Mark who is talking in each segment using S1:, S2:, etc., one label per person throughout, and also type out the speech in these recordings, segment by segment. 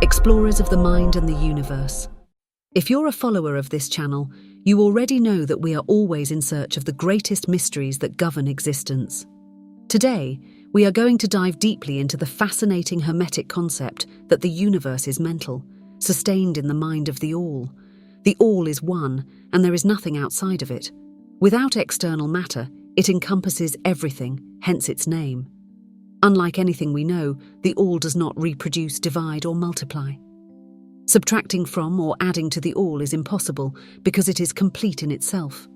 S1: explorers of the mind and the universe. If you're a follower of this channel, you already know that we are always in search of the greatest mysteries that govern existence. Today, we are going to dive deeply into the fascinating Hermetic concept that the universe is mental, sustained in the mind of the All. The All is one, and there is nothing outside of it. Without external matter, it encompasses everything, hence its name. Unlike anything we know, the All does not reproduce, divide, or multiply. Subtracting from or adding to the All is impossible because it is complete in itself.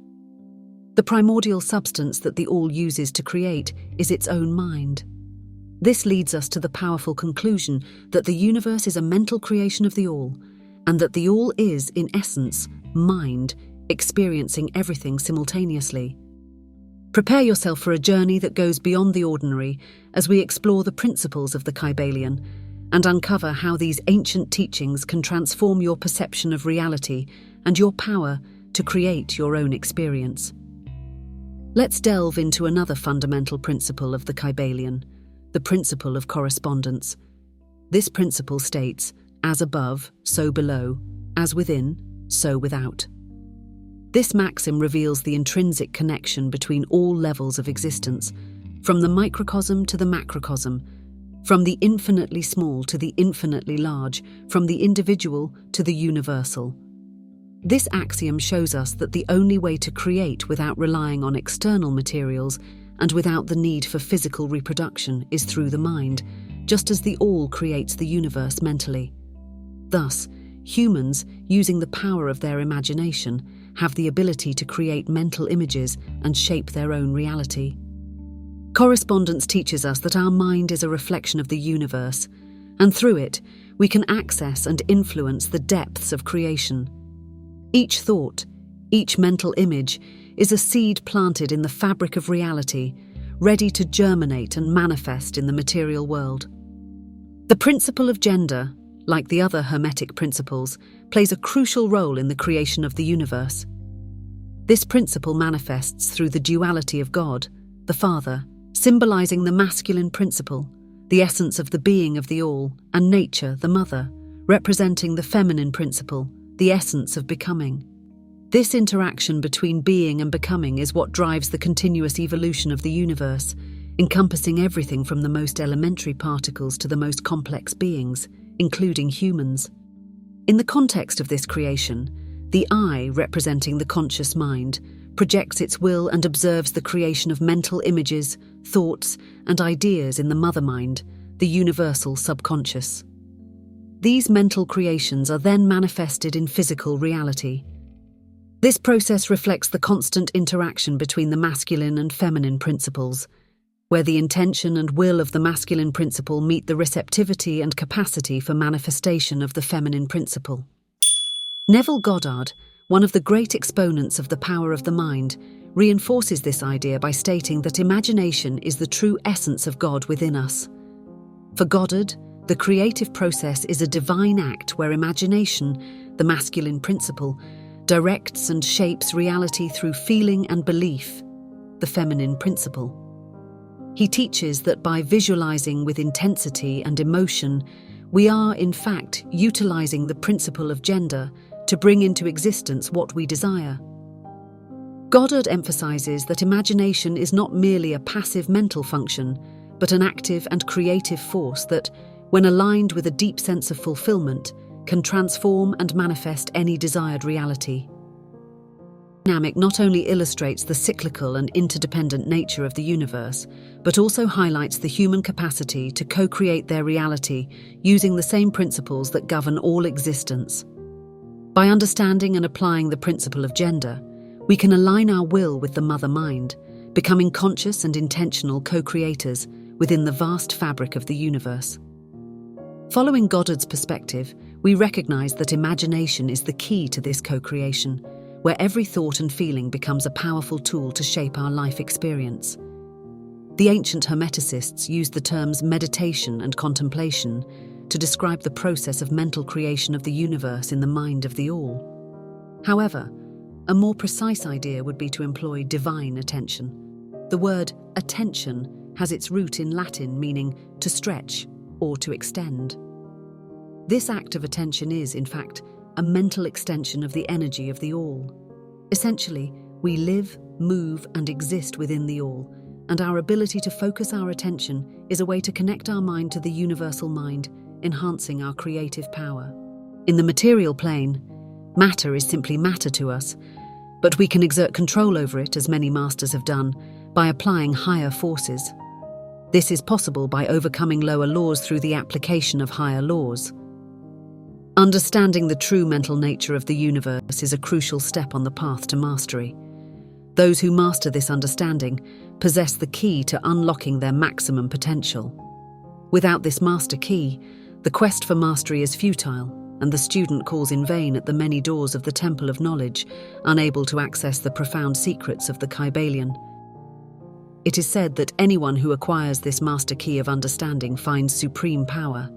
S1: The primordial substance that the All uses to create is its own mind. This leads us to the powerful conclusion that the universe is a mental creation of the All, and that the All is, in essence, mind, experiencing everything simultaneously. Prepare yourself for a journey that goes beyond the ordinary as we explore the principles of the Kybalion and uncover how these ancient teachings can transform your perception of reality and your power to create your own experience. Let's delve into another fundamental principle of the Kybalion, the Principle of Correspondence. This principle states, as above, so below, as within, so without. This maxim reveals the intrinsic connection between all levels of existence, from the microcosm to the macrocosm, from the infinitely small to the infinitely large, from the individual to the universal. This axiom shows us that the only way to create without relying on external materials and without the need for physical reproduction is through the mind, just as the All creates the universe mentally. Thus, humans, using the power of their imagination, have the ability to create mental images and shape their own reality. Correspondence teaches us that our mind is a reflection of the universe, and through it, we can access and influence the depths of creation. Each thought, each mental image, is a seed planted in the fabric of reality, ready to germinate and manifest in the material world. The principle of gender, like the other Hermetic principles, plays a crucial role in the creation of the universe. This principle manifests through the duality of God, the Father, symbolizing the masculine principle, the essence of the being of the All, and nature, the Mother, representing the feminine principle, the essence of becoming. This interaction between being and becoming is what drives the continuous evolution of the universe, encompassing everything from the most elementary particles to the most complex beings, including humans. In the context of this creation, the I, representing the conscious mind, projects its will and observes the creation of mental images, thoughts, and ideas in the mother mind, the universal subconscious. These mental creations are then manifested in physical reality. This process reflects the constant interaction between the masculine and feminine principles, where the intention and will of the masculine principle meet the receptivity and capacity for manifestation of the feminine principle. Neville Goddard, one of the great exponents of the power of the mind, reinforces this idea by stating that imagination is the true essence of God within us. For Goddard, the creative process is a divine act where imagination, the masculine principle, directs and shapes reality through feeling and belief, the feminine principle. He teaches that by visualizing with intensity and emotion, we are, in fact, utilizing the principle of gender to bring into existence what we desire. Goddard emphasizes that imagination is not merely a passive mental function, but an active and creative force that, when aligned with a deep sense of fulfillment, can transform and manifest any desired reality. Dynamic not only illustrates the cyclical and interdependent nature of the universe, but also highlights the human capacity to co-create their reality using the same principles that govern all existence. By understanding and applying the principle of gender, we can align our will with the mother mind, becoming conscious and intentional co-creators within the vast fabric of the universe. Following Goddard's perspective, we recognize that imagination is the key to this co-creation, where every thought and feeling becomes a powerful tool to shape our life experience. The ancient Hermeticists used the terms meditation and contemplation to describe the process of mental creation of the universe in the mind of the All. However, a more precise idea would be to employ divine attention. The word attention has its root in Latin meaning to stretch or to extend. This act of attention is, in fact, a mental extension of the energy of the All. Essentially, we live, move, and exist within the All, and our ability to focus our attention is a way to connect our mind to the universal mind, enhancing our creative power. In the material plane, matter is simply matter to us, but we can exert control over it, as many masters have done, by applying higher forces. This is possible by overcoming lower laws through the application of higher laws. Understanding the true mental nature of the universe is a crucial step on the path to mastery. Those who master this understanding possess the key to unlocking their maximum potential. Without this master key, the quest for mastery is futile, and the student calls in vain at the many doors of the Temple of Knowledge, unable to access the profound secrets of the Kybalion. It is said that anyone who acquires this master key of understanding finds supreme power.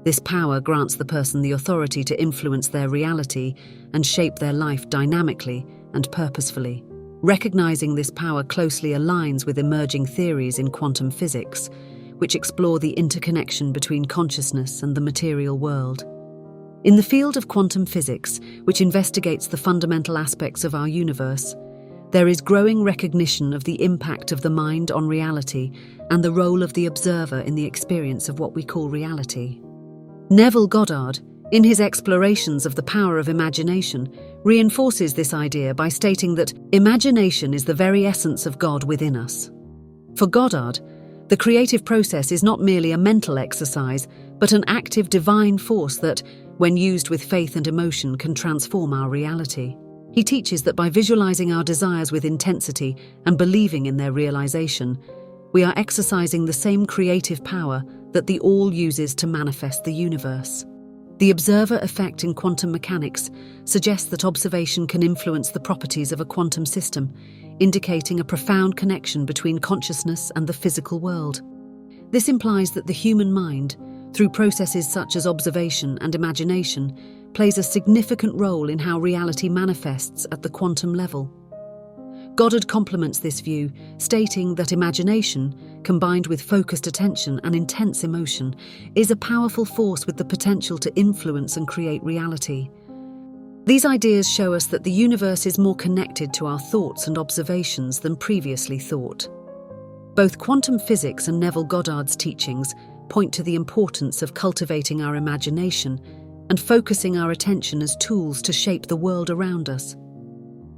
S1: This power grants the person the authority to influence their reality and shape their life dynamically and purposefully. Recognizing this power closely aligns with emerging theories in quantum physics, which explore the interconnection between consciousness and the material world. In the field of quantum physics, which investigates the fundamental aspects of our universe, there is growing recognition of the impact of the mind on reality and the role of the observer in the experience of what we call reality. Neville Goddard, in his explorations of the power of imagination, reinforces this idea by stating that imagination is the very essence of God within us. For Goddard, the creative process is not merely a mental exercise, but an active divine force that, when used with faith and emotion, can transform our reality. He teaches that by visualizing our desires with intensity and believing in their realization, we are exercising the same creative power that the All uses to manifest the universe. The observer effect in quantum mechanics suggests that observation can influence the properties of a quantum system, indicating a profound connection between consciousness and the physical world. This implies that the human mind, through processes such as observation and imagination, plays a significant role in how reality manifests at the quantum level. Goddard complements this view, stating that imagination, combined with focused attention and intense emotion, is a powerful force with the potential to influence and create reality. These ideas show us that the universe is more connected to our thoughts and observations than previously thought. Both quantum physics and Neville Goddard's teachings point to the importance of cultivating our imagination and focusing our attention as tools to shape the world around us.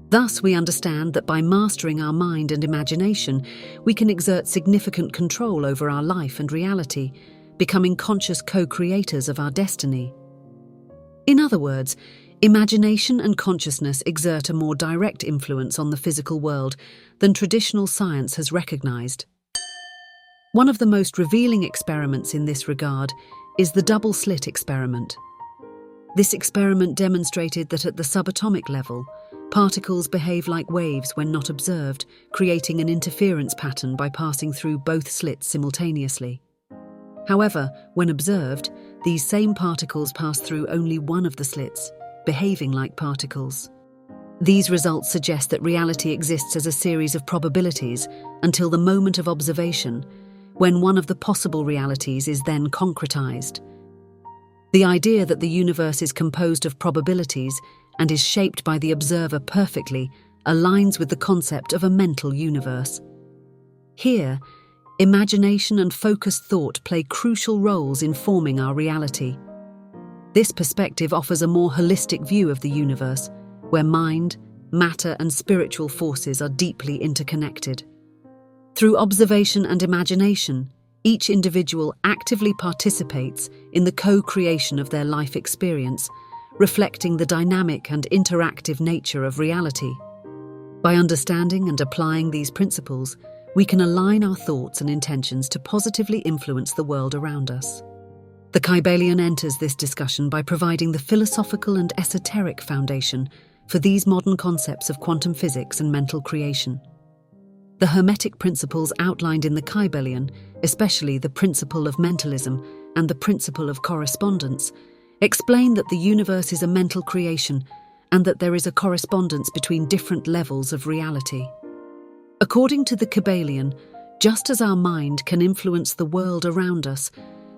S1: Thus, we understand that by mastering our mind and imagination, we can exert significant control over our life and reality, becoming conscious co-creators of our destiny. In other words, imagination and consciousness exert a more direct influence on the physical world than traditional science has recognized. One of the most revealing experiments in this regard is the double slit experiment. This experiment demonstrated that at the subatomic level, particles behave like waves when not observed, creating an interference pattern by passing through both slits simultaneously. However, when observed, these same particles pass through only one of the slits, behaving like particles. These results suggest that reality exists as a series of probabilities until the moment of observation, when one of the possible realities is then concretized. The idea that the universe is composed of probabilities and is shaped by the observer perfectly aligns with the concept of a mental universe. Here, imagination and focused thought play crucial roles in forming our reality. This perspective offers a more holistic view of the universe, where mind, matter, and spiritual forces are deeply interconnected. Through observation and imagination, each individual actively participates in the co-creation of their life experience, reflecting the dynamic and interactive nature of reality. By understanding and applying these principles, we can align our thoughts and intentions to positively influence the world around us. The Kybalion enters this discussion by providing the philosophical and esoteric foundation for these modern concepts of quantum physics and mental creation. The Hermetic principles outlined in the Kybalion, especially the Principle of Mentalism and the Principle of Correspondence, explain that the universe is a mental creation and that there is a correspondence between different levels of reality. According to the Kybalion, just as our mind can influence the world around us,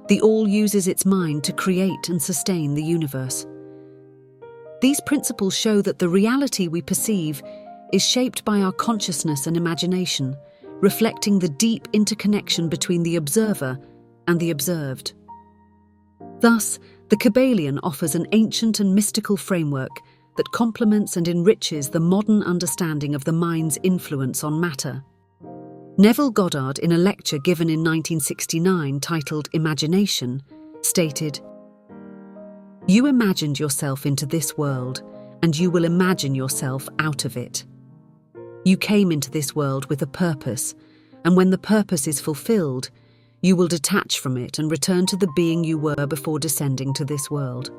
S1: The All uses its mind to create and sustain the universe. These principles show that the reality we perceive is shaped by our consciousness and imagination, reflecting the deep interconnection between the observer and the observed. Thus, the Kybalion offers an ancient and mystical framework that complements and enriches the modern understanding of the mind's influence on matter. Neville Goddard, in a lecture given in 1969 titled Imagination, stated, "You imagined yourself into this world, and you will imagine yourself out of it. You came into this world with a purpose, and when the purpose is fulfilled, you will detach from it and return to the being you were before descending to this world.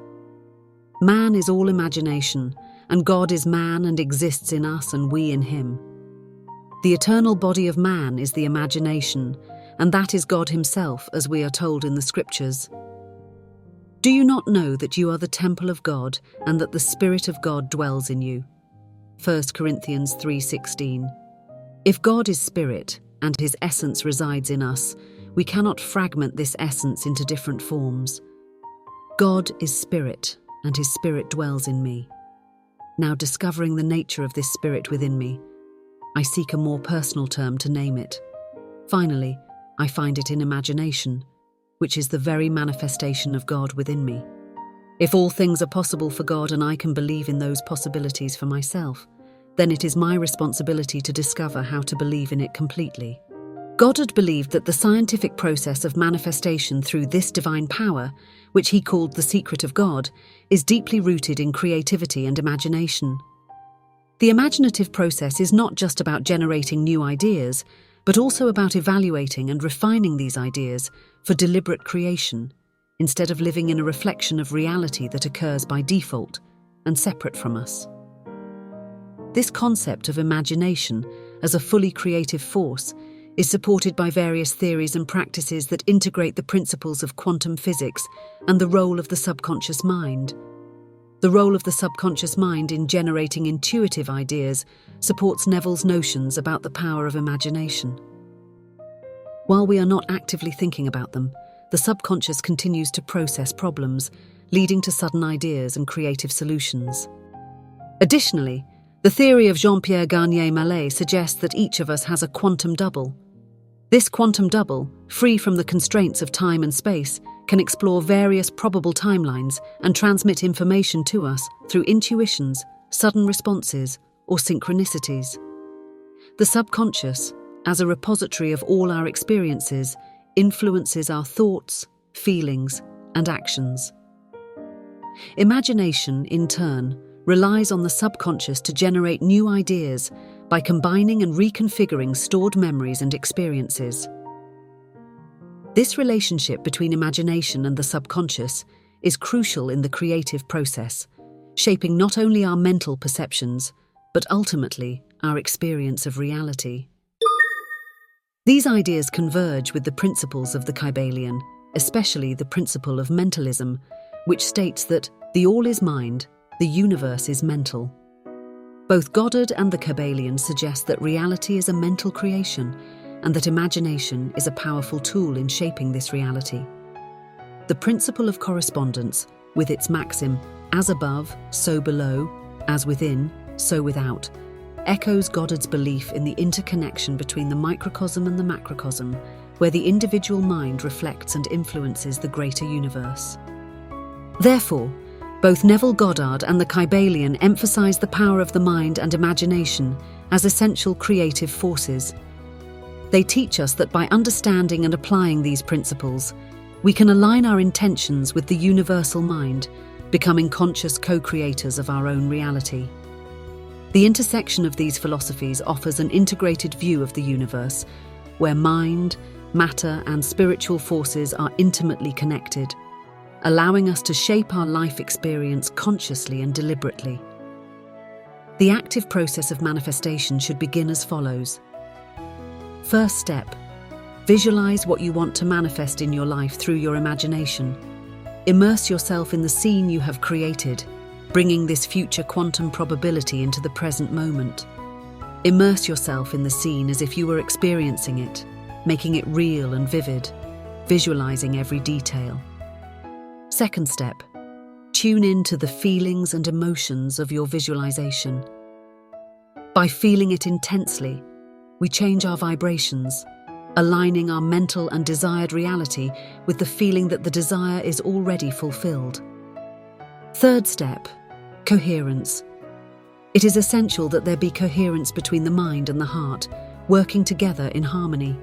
S1: Man is all imagination, and God is man and exists in us and we in him. The eternal body of man is the imagination, and that is God himself, as we are told in the scriptures. Do you not know that you are the temple of God and that the Spirit of God dwells in you?" 1 Corinthians 3:16. If God is spirit and his essence resides in us, we cannot fragment this essence into different forms. God is spirit, and his spirit dwells in me. Now, discovering the nature of this spirit within me, I seek a more personal term to name it. Finally, I find it in imagination, which is the very manifestation of God within me. If all things are possible for God and I can believe in those possibilities for myself, then it is my responsibility to discover how to believe in it completely. Goddard believed that the scientific process of manifestation through this divine power, which he called the secret of God, is deeply rooted in creativity and imagination. The imaginative process is not just about generating new ideas, but also about evaluating and refining these ideas for deliberate creation, instead of living in a reflection of reality that occurs by default and separate from us. This concept of imagination as a fully creative force is supported by various theories and practices that integrate the principles of quantum physics and the role of the subconscious mind. The role of the subconscious mind in generating intuitive ideas supports Neville's notions about the power of imagination. While we are not actively thinking about them, the subconscious continues to process problems, leading to sudden ideas and creative solutions. Additionally, the theory of Jean-Pierre Garnier-Mallet suggests that each of us has a quantum double. This quantum double, free from the constraints of time and space, can explore various probable timelines and transmit information to us through intuitions, sudden responses, or synchronicities. The subconscious, as a repository of all our experiences, influences our thoughts, feelings, and actions. Imagination, in turn, relies on the subconscious to generate new ideas by combining and reconfiguring stored memories and experiences. This relationship between imagination and the subconscious is crucial in the creative process, shaping not only our mental perceptions, but ultimately our experience of reality. These ideas converge with the principles of the Kybalion, especially the principle of mentalism, which states that the all is mind, the universe is mental. Both Goddard and the Kybalion suggest that reality is a mental creation and that imagination is a powerful tool in shaping this reality. The Principle of Correspondence, with its maxim, as above, so below, as within, so without, echoes Goddard's belief in the interconnection between the microcosm and the macrocosm, where the individual mind reflects and influences the greater universe. Therefore, both Neville Goddard and the Kybalion emphasize the power of the mind and imagination as essential creative forces. They teach us that by understanding and applying these principles, we can align our intentions with the universal mind, becoming conscious co-creators of our own reality. The intersection of these philosophies offers an integrated view of the universe, where mind, matter, and spiritual forces are intimately connected, allowing us to shape our life experience consciously and deliberately. The active process of manifestation should begin as follows. First step, visualize what you want to manifest in your life through your imagination. Immerse yourself in the scene you have created, bringing this future quantum probability into the present moment. Immerse yourself in the scene as if you were experiencing it, making it real and vivid. visualizing every detail. Second step, tune in to the feelings and emotions of your visualization. By feeling it intensely, we change our vibrations, aligning our mental and desired reality with the feeling that the desire is already fulfilled. Third step, coherence. It is essential that there be coherence between the mind and the heart, working together in harmony.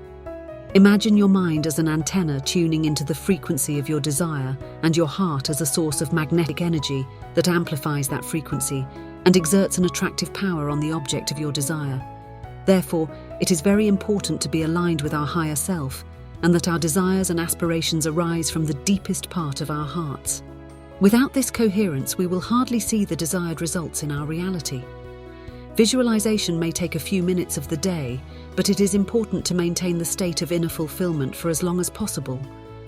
S1: Imagine your mind as an antenna tuning into the frequency of your desire and your heart as a source of magnetic energy that amplifies that frequency and exerts an attractive power on the object of your desire. Therefore, it is very important to be aligned with our higher self and that our desires and aspirations arise from the deepest part of our hearts. Without this coherence, we will hardly see the desired results in our reality. Visualization may take a few minutes of the day, but it is important to maintain the state of inner fulfillment for as long as possible,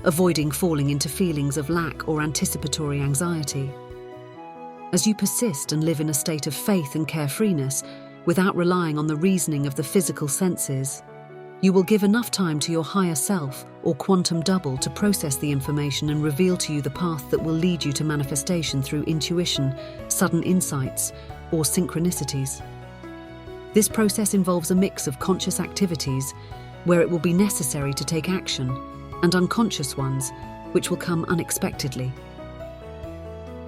S1: avoiding falling into feelings of lack or anticipatory anxiety. As you persist and live in a state of faith and carefreeness, without relying on the reasoning of the physical senses, you will give enough time to your higher self or quantum double to process the information and reveal to you the path that will lead you to manifestation through intuition, sudden insights, or synchronicities. This process involves a mix of conscious activities, where it will be necessary to take action, and unconscious ones, which will come unexpectedly.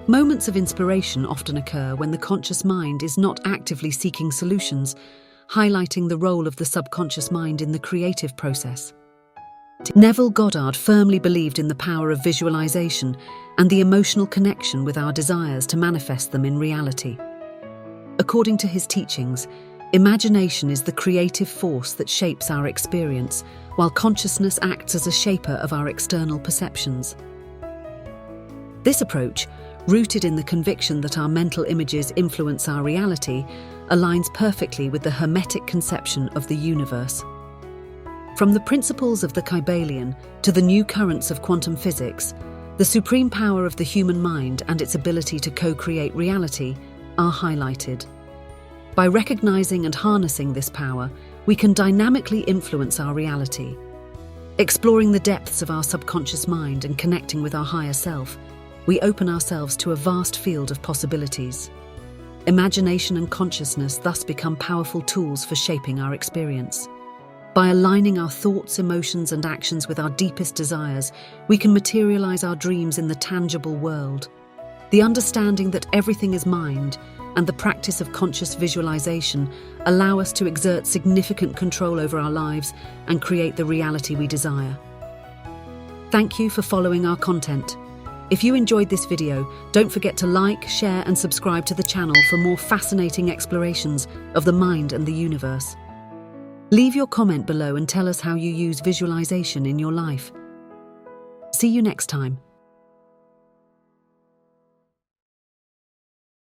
S1: Moments of inspiration often occur when the conscious mind is not actively seeking solutions, highlighting the role of the subconscious mind in the creative process. Neville Goddard firmly believed in the power of visualization and the emotional connection with our desires to manifest them in reality. According to his teachings, imagination is the creative force that shapes our experience, while consciousness acts as a shaper of our external perceptions. This approach, rooted in the conviction that our mental images influence our reality, aligns perfectly with the Hermetic conception of the universe. From the principles of the Kybalion to the new currents of quantum physics, the supreme power of the human mind and its ability to co-create reality are highlighted. By recognizing and harnessing this power, we can dynamically influence our reality. Exploring the depths of our subconscious mind and connecting with our higher self, we open ourselves to a vast field of possibilities. Imagination and consciousness thus become powerful tools for shaping our experience. By aligning our thoughts, emotions, and actions with our deepest desires, we can materialize our dreams in the tangible world. The understanding that everything is mind and the practice of conscious visualization allow us to exert significant control over our lives and create the reality we desire. Thank you for following our content. If you enjoyed this video, don't forget to like, share, and subscribe to the channel for more fascinating explorations of the mind and the universe. Leave your comment below and tell us how you use visualization in your life. See you next time.